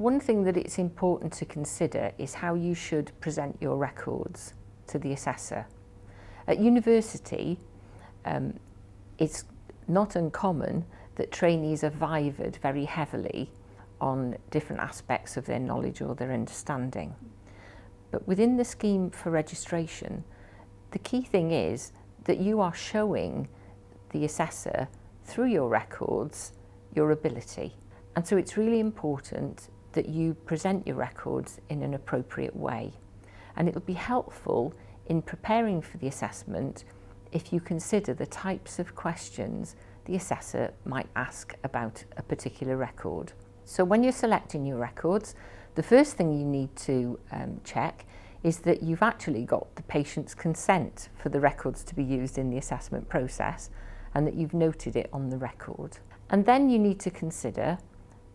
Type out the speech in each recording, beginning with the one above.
One thing that it's important to consider is how you should present your records to the assessor. At university, it's not uncommon that trainees are vivaed very heavily on different aspects of their knowledge or their understanding. But within the scheme for registration, the key thing is that you are showing the assessor through your records your ability. And so it's really important that you present your records in an appropriate way. And it will be helpful in preparing for the assessment if you consider the types of questions the assessor might ask about a particular record. So when you're selecting your records, the first thing you need to check is that you've actually got the patient's consent for the records to be used in the assessment process and that you've noted it on the record. And then you need to consider,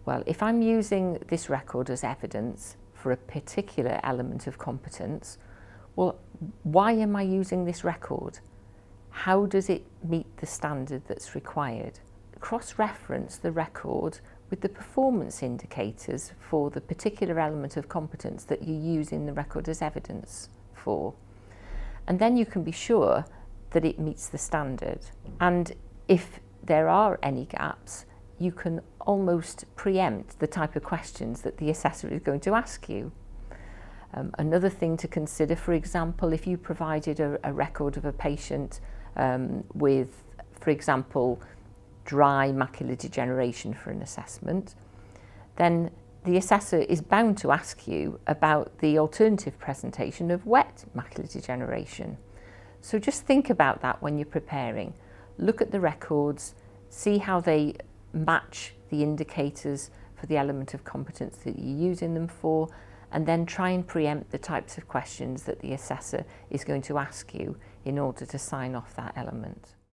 well, if I'm using this record as evidence for a particular element of competence, well, why am I using this record? How does it meet the standard that's required? Cross-reference the record with the performance indicators for the particular element of competence that you use in the record as evidence for. And then you can be sure that it meets the standard. And if there are any gaps, you can almost preempt the type of questions that the assessor is going to ask you. Another thing to consider, for example, if you provided a record of a patient with, for example, dry macular degeneration for an assessment, then the assessor is bound to ask you about the alternative presentation of wet macular degeneration. So just think about that when you're preparing. Look at the records, see how they match the indicators for the element of competence that you're using them for, and then try and preempt the types of questions that the assessor is going to ask you in order to sign off that element.